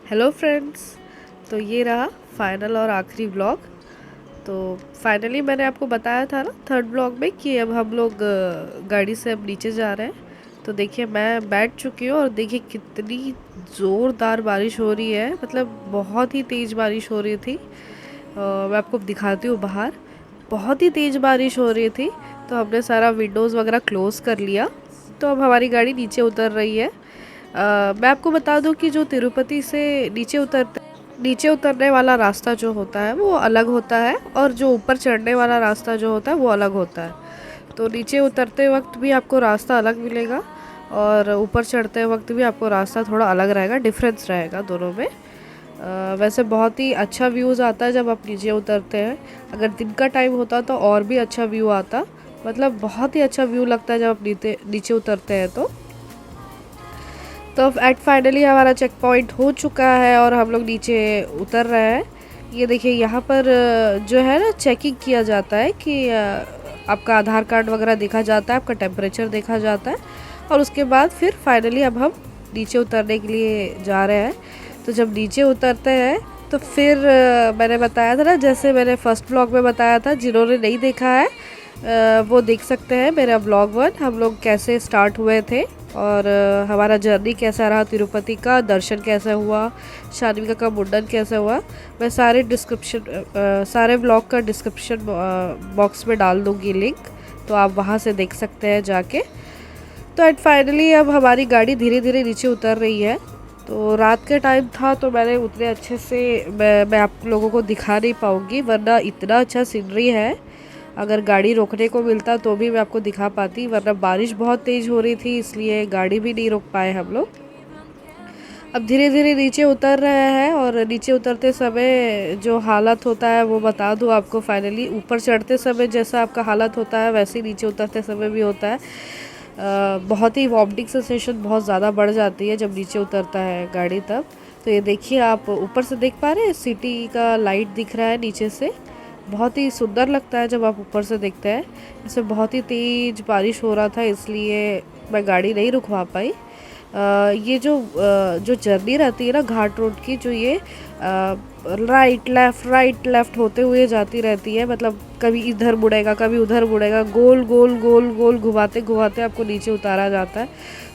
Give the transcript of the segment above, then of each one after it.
Hello friends. तो ये रहा फाइनल और आखिरी व्लॉग। तो फाइनली मैंने आपको बताया था ना थर्ड व्लॉग में कि अब हम लोग गाड़ी से अब नीचे जा रहे हैं। तो देखिए मैं बैठ चुकी हूँ और देखिए कितनी ज़ोरदार बारिश हो रही है, मतलब बहुत ही तेज़ बारिश हो रही थी। मैं आपको दिखाती हूँ बाहर, बहुत ही तेज़ बारिश हो रही थी। तो हमने सारा विंडोज़ वगैरह क्लोज़ कर लिया। तो अब हमारी गाड़ी नीचे उतर रही है। मैं आपको बता दूं कि जो तिरुपति से नीचे उतरने वाला रास्ता जो होता है वो अलग होता है, और जो ऊपर चढ़ने वाला रास्ता जो होता है वो अलग होता है। तो नीचे उतरते वक्त भी आपको रास्ता अलग मिलेगा और ऊपर चढ़ते वक्त भी आपको रास्ता थोड़ा अलग रहेगा, डिफरेंस रहेगा दोनों में। वैसे बहुत ही अच्छा व्यूज़ आता है जब आप नीचे उतरते हैं। अगर दिन का टाइम होता तो और भी अच्छा व्यू आता, मतलब बहुत ही अच्छा व्यू लगता है जब आप नीचे उतरते हैं। तो एट फाइनली हमारा चेक पॉइंट हो चुका है और हम लोग नीचे उतर रहे हैं। ये देखिए यहाँ पर जो है ना चेकिंग किया जाता है कि आपका आधार कार्ड वगैरह देखा जाता है, आपका टेम्परेचर देखा जाता है, और उसके बाद फिर फाइनली अब हम नीचे उतरने के लिए जा रहे हैं। तो जब नीचे उतरते हैं तो फिर मैंने बताया था ना, जैसे मैंने फर्स्ट ब्लॉग में बताया था, जिन्होंने नहीं देखा है वो देख सकते हैं मेरा ब्लॉग 1, हम लोग कैसे स्टार्ट हुए थे और हमारा जर्नी कैसा रहा, तिरुपति का दर्शन कैसा हुआ, शानविका का मुंडन कैसा हुआ। मैं सारे ब्लॉग का डिस्क्रिप्शन बॉक्स में डाल दूँगी लिंक, तो आप वहाँ से देख सकते हैं जाके। तो एंड फाइनली अब हमारी गाड़ी धीरे धीरे नीचे उतर रही है। तो रात के टाइम था तो मैंने उतने अच्छे से मैं आप लोगों को दिखा नहीं पाऊँगी, वरना इतना अच्छा सीनरी है। अगर गाड़ी रोकने को मिलता तो भी मैं आपको दिखा पाती, वरना बारिश बहुत तेज़ हो रही थी इसलिए गाड़ी भी नहीं रोक पाए हम लोग। अब धीरे धीरे नीचे उतर रहे हैं और नीचे उतरते समय जो हालत होता है वो बता दूँ आपको। फाइनली ऊपर चढ़ते समय जैसा आपका हालत होता है वैसे ही नीचे उतरते समय भी होता है। बहुत ही वॉमिटिंग सेंसेशन बहुत ज़्यादा बढ़ जाती है जब नीचे उतरता है गाड़ी तब। तो ये देखिए आप ऊपर से देख पा रहे हैं, सिटी का लाइट दिख रहा है नीचे से, बहुत ही सुंदर लगता है जब आप ऊपर से देखते हैं। इसमें बहुत ही तेज़ बारिश हो रहा था इसलिए मैं गाड़ी नहीं रुकवा पाई। ये जो जर्नी रहती है ना घाट रोड की, जो ये राइट लेफ्ट होते हुए जाती रहती है, मतलब कभी इधर मुड़ेगा कभी उधर मुड़ेगा, गोल गोल गोल गोल घुमाते घुमाते आपको नीचे उतारा जाता है।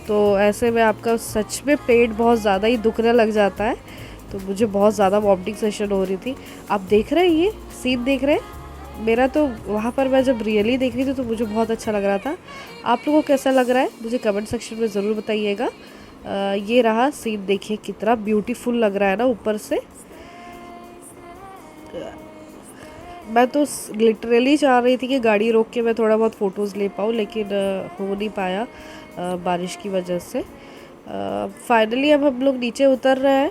तो ऐसे में आपका सच में पेट बहुत ज़्यादा ही दुखने लग जाता है। तो मुझे बहुत ज़्यादा वॉमिटिंग सेशन हो रही थी। आप देख रहे हैं ये सीन, देख रहे हैं मेरा, तो वहाँ पर मैं जब रियली देख रही थी तो मुझे बहुत अच्छा लग रहा था। आप लोगों को कैसा लग रहा है मुझे कमेंट सेक्शन में ज़रूर बताइएगा। ये रहा सीन, देखिए कितना ब्यूटीफुल लग रहा है ना ऊपर से। मैं तो लिटरली चाह रही थी कि गाड़ी रोक के मैं थोड़ा बहुत फ़ोटोज़ ले पाऊँ, लेकिन हो नहीं पाया बारिश की वजह से। फाइनली अब हम लोग नीचे उतर रहे हैं।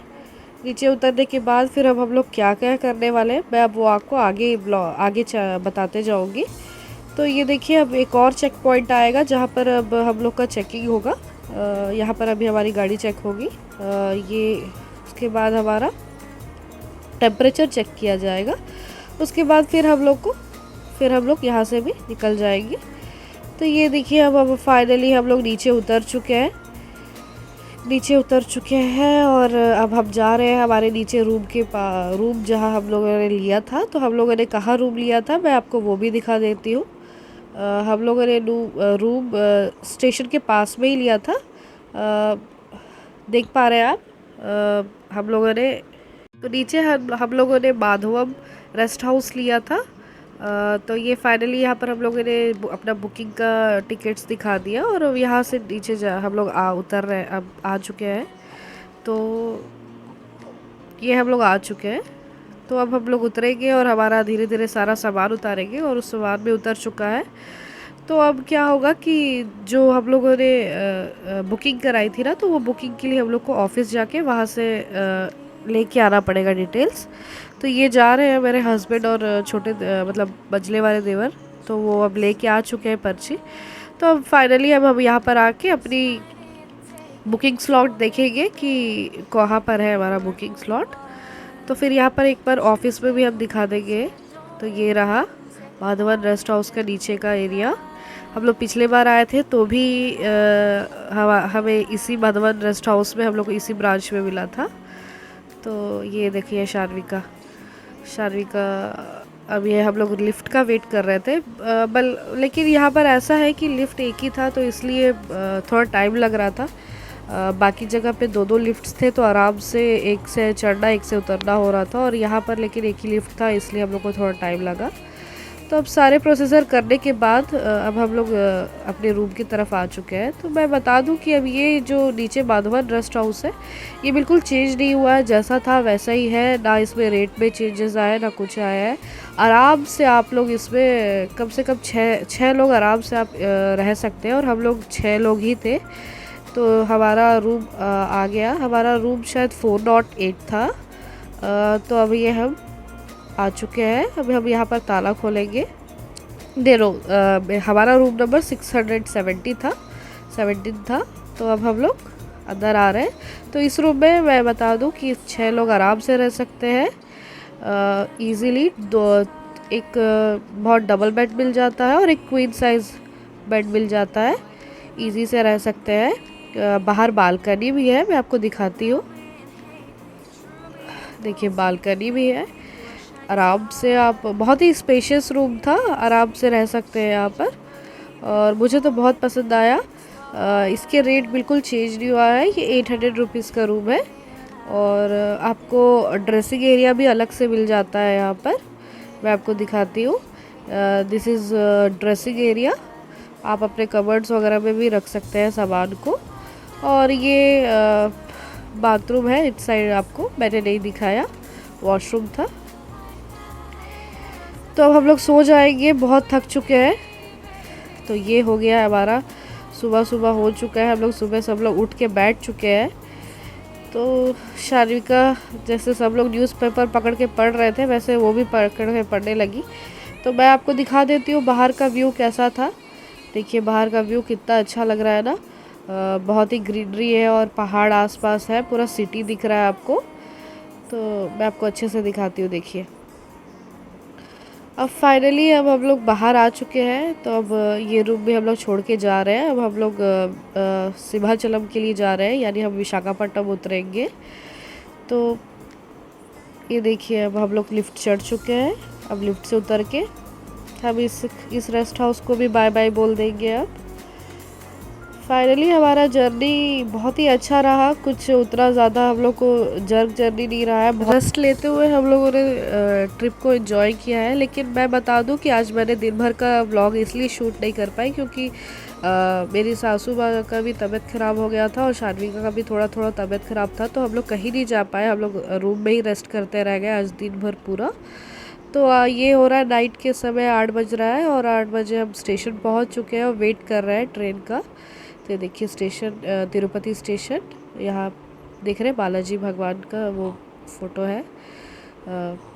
नीचे उतरने के बाद फिर अब हम लोग क्या क्या करने वाले हैं मैं अब वो आपको आगे बताते जाऊंगी। तो ये देखिए अब एक और चेक पॉइंट आएगा जहाँ पर अब हम लोग का चेकिंग होगा। यहाँ पर अभी हमारी गाड़ी चेक होगी। ये उसके बाद हमारा टेम्परेचर चेक किया जाएगा। उसके बाद फिर हम लोग यहाँ से भी निकल जाएंगे। तो ये देखिए अब फाइनली हम लोग नीचे उतर चुके हैं और अब हम जा रहे हैं हमारे नीचे रूम जहाँ हम लोगों ने लिया था। तो हम लोगों ने कहाँ रूम लिया था मैं आपको वो भी दिखा देती हूँ। हम लोगों ने रूम स्टेशन के पास में ही लिया था। देख पा रहे हैं आप। हम लोगों ने तो नीचे हम लोगों ने माधवम रेस्ट हाउस लिया था। तो ये फाइनली यहाँ पर हम लोगों ने अपना बुकिंग का टिकट्स दिखा दिया और यहाँ से नीचे हम लोग उतर रहे अब आ चुके हैं। तो ये हम लोग आ चुके हैं। तो अब हम लोग उतरेंगे और हमारा धीरे धीरे सारा सामान उतारेंगे और उस सामान में उतर चुका है। तो अब क्या होगा कि जो हम लोगों ने बुकिंग कराई थी ना, तो वो बुकिंग के लिए हम लोग को ऑफिस जाके वहाँ से लेके आना पड़ेगा डिटेल्स। तो ये जा रहे हैं मेरे हस्बैंड और छोटे मतलब बजले वाले देवर, तो वो अब लेके आ चुके हैं पर्ची। तो अब फाइनली अब हम यहाँ पर आके अपनी बुकिंग स्लॉट देखेंगे कि कहाँ पर है हमारा बुकिंग स्लॉट। तो फिर यहाँ पर एक बार ऑफिस में भी हम दिखा देंगे। तो ये रहा माधवन रेस्ट हाउस का नीचे का एरिया। हम लोग पिछले बार आए थे तो भी हमें इसी माधवन रेस्ट हाउस में हम लोग को इसी ब्रांच में मिला था। तो ये देखिए शार्विका शार्विका अब ये हम लोग लिफ्ट का वेट कर रहे थे लेकिन यहाँ पर ऐसा है कि लिफ्ट एक ही था तो इसलिए थोड़ा टाइम लग रहा था। बाकी जगह पे दो दो लिफ्ट्स थे तो आराम से एक से चढ़ना एक से उतरना हो रहा था, और यहाँ पर लेकिन एक ही लिफ्ट था इसलिए हम लोग को थोड़ा टाइम लगा। तो अब सारे प्रोसीजर करने के बाद अब हम लोग अपने रूम की तरफ आ चुके हैं। तो मैं बता दूं कि अब ये जो नीचे माधवन रेस्ट हाउस है ये बिल्कुल चेंज नहीं हुआ है, जैसा था वैसा ही है, ना इसमें रेट में चेंजेस आए ना कुछ आया है। आराम से आप लोग इसमें कम से कम छः लोग आराम से आप रह सकते हैं, और हम लोग 6 लोग ही थे। तो हमारा रूम आ गया, हमारा रूम शायद 408 था। तो अब ये हम आ चुके हैं। अभी हम यहाँ पर ताला खोलेंगे। हमारा रूम नंबर 670 था, 17 था। तो अब हम लोग अंदर आ रहे हैं। तो इस रूम में मैं बता दूं कि 6 लोग आराम से रह सकते हैं इजीली। एक बहुत डबल बेड मिल जाता है और एक क्वीन साइज बेड मिल जाता है, इजी से रह सकते हैं। बाहर बालकनी भी है, मैं आपको दिखाती हूँ। देखिए बालकनी भी है, आराम से आप, बहुत ही स्पेशियस रूम था, आराम से रह सकते हैं यहाँ पर, और मुझे तो बहुत पसंद आया। इसके रेट बिल्कुल चेंज नहीं हुआ है, ये 800 रुपीज़ का रूम है। और आपको ड्रेसिंग एरिया भी अलग से मिल जाता है यहाँ पर, मैं आपको दिखाती हूँ। दिस इज़ ड्रेसिंग एरिया, आप अपने कबर्ड्स वगैरह में भी रख सकते हैं सामान को। और ये बाथरूम है, इस साइड आपको मैंने नहीं दिखाया, वॉशरूम था। तो अब हम लोग सो जाएंगे, बहुत थक चुके हैं। तो ये हो गया है हमारा, सुबह सुबह हो चुका है, हम लोग सुबह सब लोग उठ के बैठ चुके हैं। तो शार्विका जैसे सब लोग न्यूज़पेपर पकड़ के पढ़ रहे थे वैसे वो भी पकड़ के पढ़ने लगी। तो मैं आपको दिखा देती हूँ बाहर का व्यू कैसा था। देखिए बाहर का व्यू कितना अच्छा लग रहा है ना, बहुत ही ग्रीनरी है और पहाड़ आसपास है, पूरा सिटी दिख रहा है आपको। तो मैं आपको अच्छे से दिखाती हूँ। देखिए अब फाइनली अब हम लोग बाहर आ चुके हैं। तो अब ये रूम भी हम लोग छोड़ के जा रहे हैं। अब हम लोग सिंहाचलम के लिए जा रहे हैं, यानी हम विशाखापट्टनम उतरेंगे। तो ये देखिए अब हम लोग लिफ्ट चढ़ चुके हैं। अब लिफ्ट से उतर के हम इस रेस्ट हाउस को भी बाय बाय बोल देंगे। अब फाइनली हमारा जर्नी बहुत ही अच्छा रहा, कुछ उतना ज़्यादा हम लोग को जर्नी नहीं रहा है। रेस्ट लेते हुए हम लोगों ने ट्रिप को एंजॉय किया है। लेकिन मैं बता दूं कि आज मैंने दिन भर का व्लॉग इसलिए शूट नहीं कर पाई क्योंकि मेरी सासू माँ का भी तबीयत ख़राब हो गया था और शार्विका का भी थोड़ा थोड़ा तबीयत ख़राब था, तो हम लोग कहीं नहीं जा पाए, हम लोग रूम में ही रेस्ट करते रह गए आज दिन भर पूरा। तो ये हो रहा है नाइट के समय, 8 बज रहा है और 8 बजे हम स्टेशन पहुंच चुके हैं और वेट कर रहे हैं ट्रेन का। तो देखिए स्टेशन तिरुपति स्टेशन, यहाँ देख रहे हैं बालाजी भगवान का वो फ़ोटो है।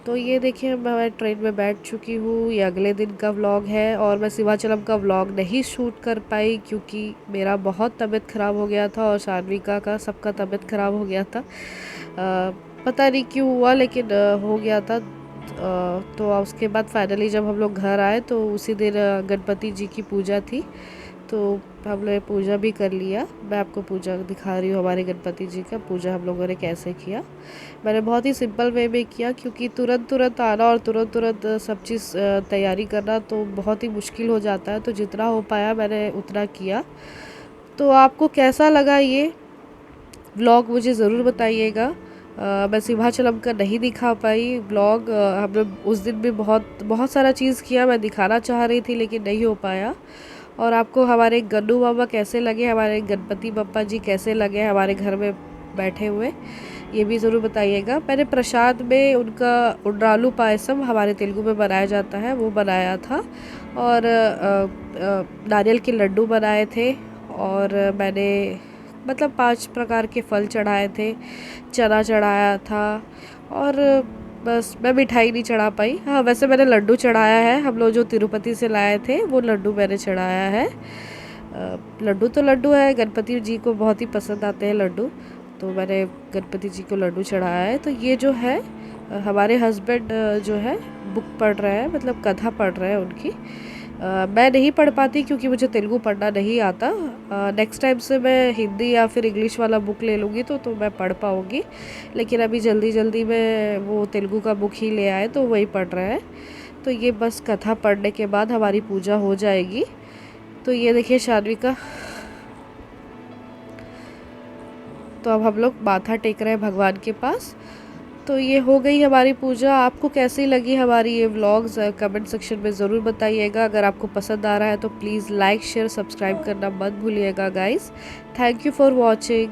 तो ये देखिए मैं ट्रेन में बैठ चुकी हूँ। ये अगले दिन का व्लॉग है और मैं सिंहाचलम का व्लॉग नहीं शूट कर पाई क्योंकि मेरा बहुत तबीयत ख़राब हो गया था और शार्विका का, सबका तबीयत ख़राब हो गया था। पता नहीं क्यों हुआ लेकिन हो गया था। तो उसके बाद फाइनली जब हम लोग घर आए तो उसी दिन गणपति जी की पूजा थी, तो हम लोग पूजा भी कर लिया। मैं आपको पूजा दिखा रही हूँ, हमारे गणपति जी का पूजा हम लोगों ने कैसे किया। मैंने बहुत ही सिंपल वे में किया क्योंकि तुरंत आना और तुरंत सब चीज़ तैयारी करना तो बहुत ही मुश्किल हो जाता है। तो जितना हो पाया मैंने उतना किया। तो आपको कैसा लगा ये व्लॉग मुझे ज़रूर बताइएगा। मैं सिंहाचलम का नहीं दिखा पाई व्लॉग, हमने उस दिन भी बहुत सारा चीज़ किया, मैं दिखाना चाह रही थी लेकिन नहीं हो पाया। और आपको हमारे गन्नू बाबा कैसे लगे, हमारे गणपति बप्पा जी कैसे लगे हमारे घर में बैठे हुए, ये भी ज़रूर बताइएगा। मैंने प्रसाद में उनका उंड्रालू पायसम, हमारे तेलुगु में बनाया जाता है, वो बनाया था। और नारियल के लड्डू बनाए थे। और मैंने मतलब 5 प्रकार के फल चढ़ाए थे, चना चढ़ाया था। और बस मैं मिठाई नहीं चढ़ा पाई। हाँ वैसे मैंने लड्डू चढ़ाया है, हम लोग जो तिरुपति से लाए थे वो लड्डू मैंने चढ़ाया है। लड्डू तो लड्डू है, गणपति जी को बहुत ही पसंद आते हैं लड्डू, तो मैंने गणपति जी को लड्डू चढ़ाया है। तो ये जो है हमारे हस्बैंड जो है बुक पढ़ रहे हैं, मतलब कथा पढ़ रहे हैं उनकी। मैं नहीं पढ़ पाती क्योंकि मुझे तेलुगु पढ़ना नहीं आता। नेक्स्ट टाइम से मैं हिंदी या फिर इंग्लिश वाला बुक ले लूँगी तो मैं पढ़ पाऊँगी। लेकिन अभी जल्दी जल्दी में वो तेलुगु का बुक ही ले आए तो वही पढ़ रहे हैं। तो ये बस कथा पढ़ने के बाद हमारी पूजा हो जाएगी। तो ये देखिए शान्विका, तो अब हम लोग माथा टेक रहे हैं भगवान के पास। तो ये हो गई हमारी पूजा। आपको कैसी लगी हमारी ये व्लॉग्स कमेंट सेक्शन में ज़रूर बताइएगा। अगर आपको पसंद आ रहा है तो प्लीज़ लाइक शेयर सब्सक्राइब करना मत भूलिएगा guys. Thank you for watching.